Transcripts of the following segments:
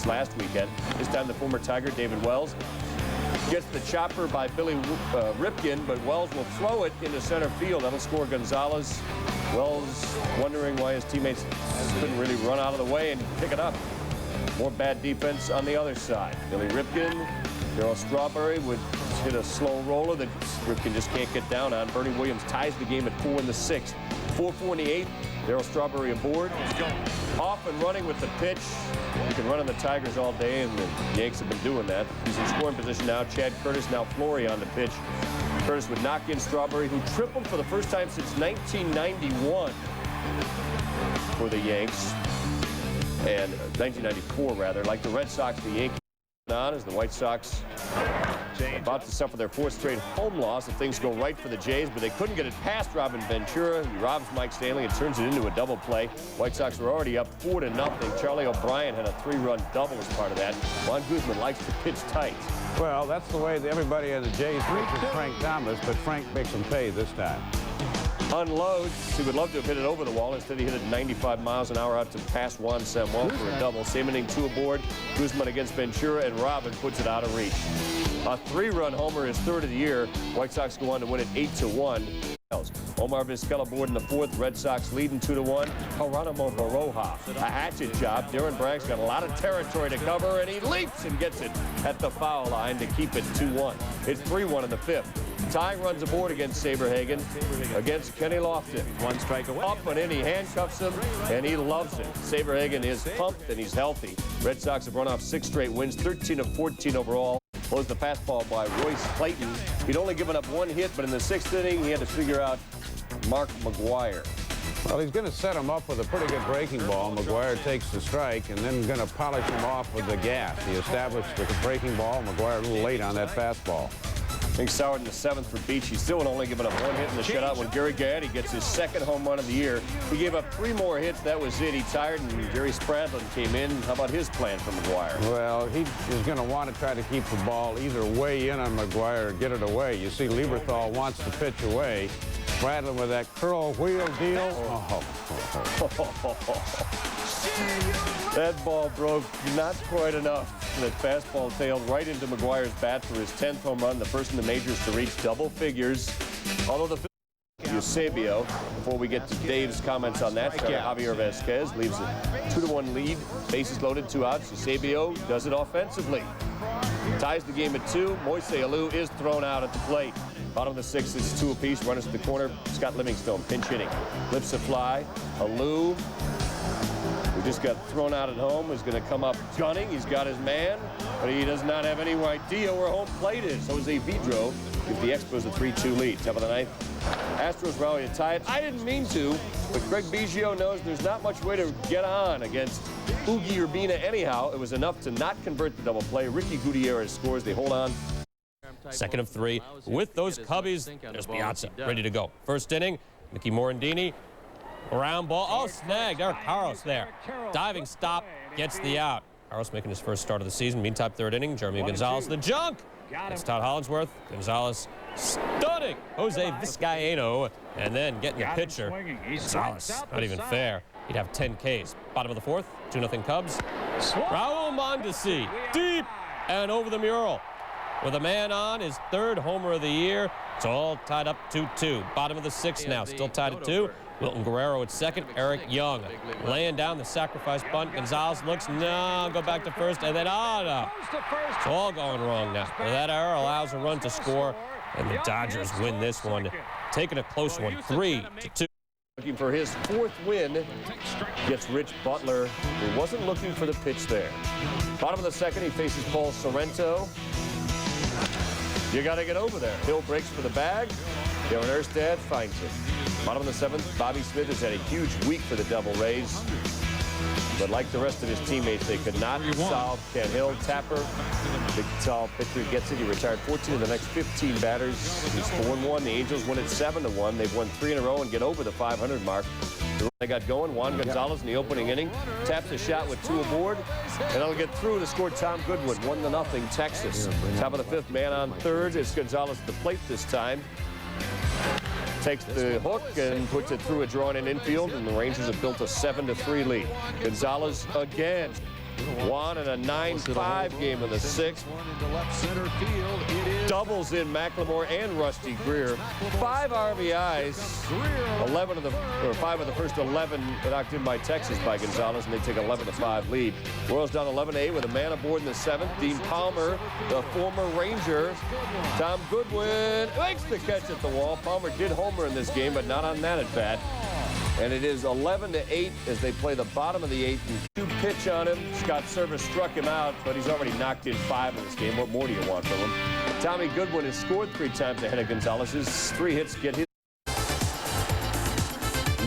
this last weekend. This time the former Tiger, David Wells, gets the chopper by Billy Ripken, but Wells will throw it into center field. That'll score Gonzalez. Wells wondering why his teammates couldn't really run out of the way and pick it up. More bad defense on the other side. Billy Ripken, Darryl Strawberry would hit a slow roller that Ripken just can't get down on. Bernie Williams ties the game at 4 in the 6th. 4-4 in the 8th. Darryl Strawberry aboard. Off and running with the pitch. You can run on the Tigers all day, and the Yanks have been doing that. He's in scoring position now. Chad Curtis, now Flory on the pitch. Curtis would knock in Strawberry, who tripled for the first time since 1991 for the Yanks. And 1994, rather. Like the Red Sox, the Yankees on as the White Sox about to suffer their 4th straight home loss if things go right for the Jays, but they couldn't get it past Robin Ventura. He robs Mike Stanley and turns it into a double play. White Sox were already up 4-0. Charlie O'Brien had a 3-run double as part of that. Juan Guzman likes to pitch tight. Well, that's the way everybody in the Jays pitches Frank Thomas, but Frank makes him pay this time. Unloads. He would love to have hit it over the wall. Instead, he hit it 95 miles an hour out to past Juan Samuel for a double. Same inning, 2 aboard. Guzman against Ventura, and Robin puts it out of reach. A 3-run homer, his 3rd of the year. White Sox go on to win it 8-1. Omar Vizquel aboard in the 4th. Red Sox leading 2-1. Geronimo Baroja, a hatchet job. Darren Bragg's got a lot of territory to cover, and he leaps and gets it at the foul line to keep it 2-1. It's 3-1 in the 5th. Ty runs aboard against Saberhagen, against Kenny Lofton. 1 strike away. Up and in, he handcuffs him, and he loves it. Saberhagen is pumped, and he's healthy. Red Sox have run off 6 straight wins, 13 of 14 overall. Closed the fastball by Royce Clayton. He'd only given up 1 hit, but in the 6th inning, he had to figure out Mark McGuire. Well, he's going to set him up with a pretty good breaking ball. McGuire takes the strike and then going to polish him off with the gas. He established the breaking ball. McGuire a little late on that fastball. Things soured in the 7th for Beach. He's still only given up 1 hit in the shutout when Gary Gaetti gets his 2nd home run of the year. He gave up 3 more hits. That was it. He tired, and Jerry Spradlin came in. How about his plan for McGuire? Well, he is going to want to try to keep the ball either way in on McGuire or get it away. You see, Lieberthal wants to pitch away. Spradlin with that curl wheel deal. That ball broke not quite enough. That fastball tailed right into McGuire's bat for his 10th home run, the first in the majors to reach double figures. Although the Eusebio, before we get to Dave's comments on that, Javier Vazquez leaves a 2-1 lead, bases loaded, 2 outs. Eusebio does it offensively. Ties the game at 2. Moise Alou is thrown out at the plate. Bottom of the 6th, it's 2 apiece. Runners to the corner. Scott Livingstone pinch hitting. Lifts a fly. Alou, who just got thrown out at home, is going to come up gunning. He's got his man, but he does not have any idea where home plate is. Jose Vidro gives the Expos a 3-2 lead. Top of the 9th. Astros rally to tie it. I didn't mean to, but Craig Biggio knows there's not much way to get on against Oogie Urbina anyhow. It was enough to not convert the double play. Ricky Gutierrez scores. They hold on. 2nd of 3 with those Cubbies. There's Piazza ready to go. 1st inning, Mickey Morandini. Ground ball. Oh, snagged. Eric Carros there. Diving stop. Gets the out. Carros making his 1st start of the season. Meantime, 3rd inning, Jeremy Gonzalez. The junk. It's Todd Hollingsworth. Gonzalez stunning Jose Vizcaíno. And then getting the pitcher. Gonzalez. Not even fair. He'd have 10 Ks. Bottom of the 4th. 2-0 Cubs. Raul Mondesi. Deep and over the mural. With a man on, his 3rd homer of the year. It's all tied up 2-2. Bottom of the 6th now, still tied at 2. Wilton Guerrero at 2nd. Eric Young laying down the sacrifice bunt. Gonzalez looks, no, go back to 1st, and then, no. It's all going wrong now. That error allows a run to score, and the Dodgers win this one, taking a close one, 3-2. Looking for his 4th win, gets Rich Butler, who wasn't looking for the pitch there. Bottom of the 2nd, he faces Paul Sorrento. You got to get over there. Hill breaks for the bag. Darren Erstad finds it. Bottom of the 7th, Bobby Smith has had a huge week for the Devil Rays. But like the rest of his teammates, they could not solve Ken Hill. Tapper, big tall pitcher, gets it. He retired 14 of the next 15 batters. He's 4-1. The Angels win at 7-1. They've won 3 in a row and get over the 500 mark. They got going. Juan Gonzalez in the opening inning taps a shot with 2 aboard, and that'll get through to score Tom Goodwin. 1-0 Texas. Top of the 5th, man on 3rd. It's Gonzalez at the plate this time. Takes the hook and puts it through a drawn-in infield, and the Rangers have built a 7-3 lead. Gonzalez again. Juan in a 9-5 game in the 6th. Doubles in McLemore and Rusty Greer. 5 RBIs. 5 of the first 11 knocked in by Texas by Gonzalez, and they take 11-5 lead. Royals down 11-8 with a man aboard in the 7th. Dean Palmer, the former Ranger. Tom Goodwin makes the catch at the wall. Palmer did homer in this game, but not on that at bat. And it is 11-8 as they play the bottom of the 8th. And 2 pitch on him. Scott Service struck him out, but he's already knocked in 5 in this game. What more do you want from him? Tommy Goodwin has scored 3 times ahead of Gonzalez. His 3 hits get his.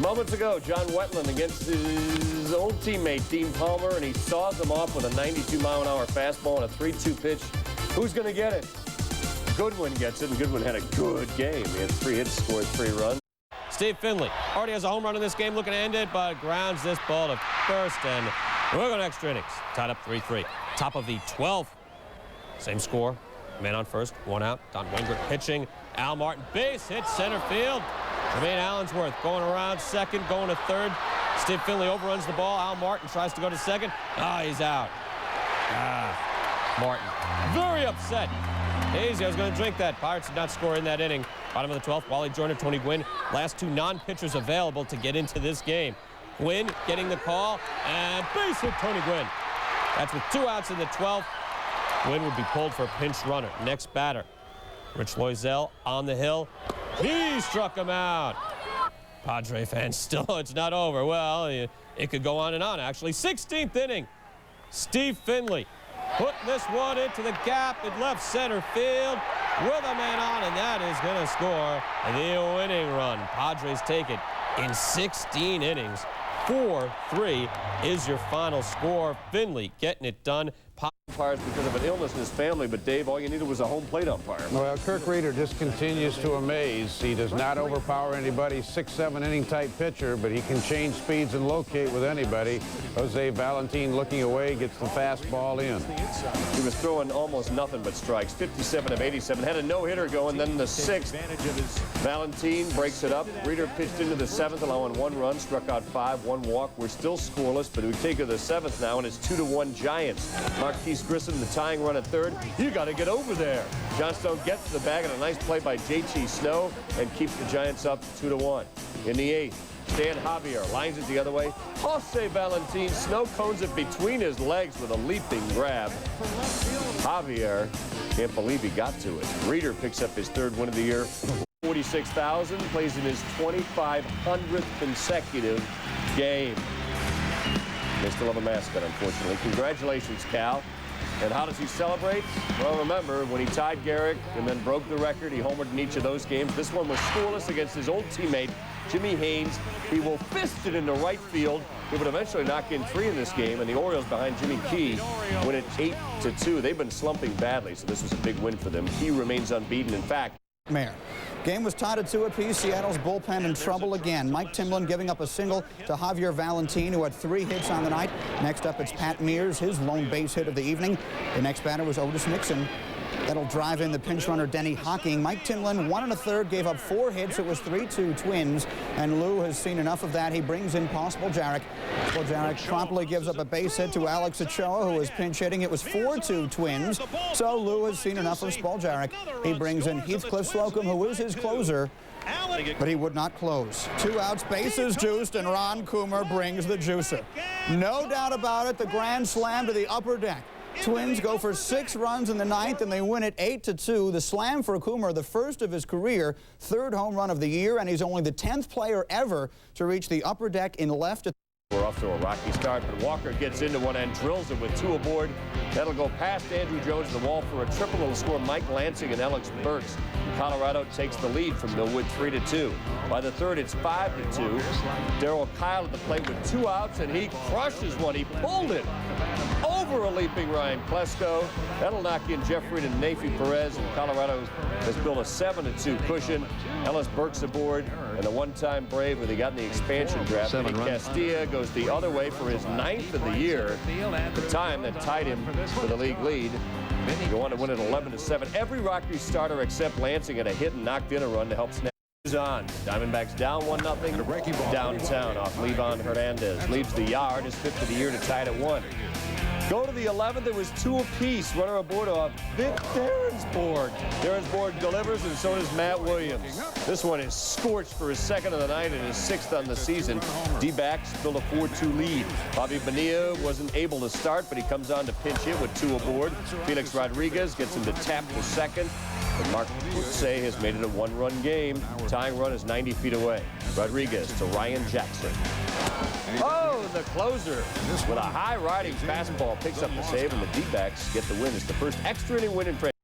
Moments ago, John Wetland against his old teammate, Dean Palmer, and he saws him off with a 92-mile-an-hour fastball and a 3-2 pitch. Who's going to get it? Goodwin gets it, and Goodwin had a good game. He had 3 hits, scored 3 runs. Steve Finley already has a home run in this game, looking to end it, but grounds this ball to first, and we're going to extra innings. Tied up 3-3. Top of the 12th. Same score. Man on first, 1 out. Don Wengert pitching. Al Martin, base hit center field. Jermaine Allensworth going around second, going to third. Steve Finley overruns the ball. Al Martin tries to go to second. He's out. Martin very upset. Hazy, I was going to drink that. Pirates did not score in that inning. Bottom of the 12th, Wally Joyner, Tony Gwynn. Last 2 non-pitchers available to get into this game. Gwynn getting the call, and base hit Tony Gwynn. That's with 2 outs in the 12th. Gwynn would be pulled for a pinch runner. Next batter, Rich Loisel on the hill. He struck him out. Padre fans still, it's not over. Well, it could go on and on, actually. 16th inning. Steve Finley putting this one into the gap in left center field with a man on, and that is going to score the winning run. Padres take it in 16 innings. 4-3 is your final score. Finley getting it done. Umpires because of an illness in his family, but Dave, all you needed was a home plate umpire. Well, Kirk Reeder just continues to amaze. He does not overpower anybody. 6-7 inning type pitcher, but he can change speeds and locate with anybody. Jose Valentin looking away, gets the fastball in. He was throwing almost nothing but strikes. 57 of 87. Had a no-hitter going. Then in the 6th, Valentin breaks it up. Reeder pitched into the 7th, allowing 1 run, struck out 5, 1 walk. We're still scoreless, but we take to the 7th now, and it's 2-1 Giants. Marquise Grissom, the tying run at 3rd. You got to get over there. Johnstone gets the bag, and a nice play by J.T. Snow, and keeps the Giants up 2-1. In the 8th, Stan Javier lines it the other way. Jose Valentin Snow cones it between his legs with a leaping grab. Javier can't believe he got to it. Reeder picks up his 3rd win of the year. 46,000, plays in his 2,500th consecutive game. They still have a mascot, unfortunately. Congratulations, Cal. And how does he celebrate? Well, remember, when he tied Garrick and then broke the record, he homered in each of those games. This one was scoreless against his old teammate, Jimmy Haynes. He will fist it into right field. He would eventually knock in 3 in this game, and the Orioles behind Jimmy Key win it 8-2. They've been slumping badly, so this was a big win for them. Key remains unbeaten. In fact, Game was tied at 2 apiece. Seattle's bullpen in trouble again. Mike Timlin giving up a single to Javier Valentin, who had 3 hits on the night. Next up, it's Pat Mears, his lone base hit of the evening. The next batter was Otis Nixon. That'll drive in the pinch runner Denny Hocking. Mike Timlin, 1 1/3, gave up 4 hits. It was 3-2 Twins, and Lou has seen enough of that. He brings in Paul Spoljaric. Spoljaric promptly gives up a base hit to Alex Ochoa, who was pinch hitting. It was 4-2 Twins, so Lou has seen enough of Spoljaric. He brings in Heathcliff Slocum, who is his closer, but he would not close. 2 outs, bases juiced, and Ron Coomer brings the juicer. No doubt about it, the grand slam to the upper deck. Twins go for 6 runs in the 9th, and they win it 8-2. The slam for Coomer, the first of his career, 3rd home run of the year, and he's only the 10th player ever to reach the upper deck in left. We're off to a rocky start, but Walker gets into one and drills it with 2 aboard. That'll go past Andrew Jones to the wall for a triple. It'll score Mike Lansing and Alex Burks. Colorado takes the lead from Millwood 3-2. By the 3rd, it's 5-2. Darryl Kyle at the plate with 2 outs, and he crushes one. He pulled it over a leaping Ryan Klesko. That'll knock in Jeff Reed and Nafi Perez, and Colorado has built a 7-2 cushion. Ellis Burks aboard, and a one-time Brave when he got in the expansion draft. Eddie Castilla goes the other way for his 9th of the year, the time that tied him for the league lead. Go on to win it 11-7. Every Rockies starter except Lansing had a hit and knocked in a run to help snap. On. Diamondbacks down 1-0 downtown off Levon Hernandez. Leaves the yard, his 5th of the year to tie it at 1. Go to the 11th. It was 2 apiece. Runner aboard off Vic Derensborg. Derensborg delivers, and so does Matt Williams. This one is scorched for his 2nd of the night and his 6th on the season. D-backs build a 4-2 lead. Bobby Bonilla wasn't able to start, but he comes on to pinch hit with 2 aboard. Felix Rodriguez gets him to tap the 2nd. And Mark Putze has made it a 1-run game. Tying run is 90 feet away. Rodriguez to Ryan Jackson. Oh, the closer with a high-riding fastball picks up the save, and the D-backs get the win. It's the first extra inning win in franchise.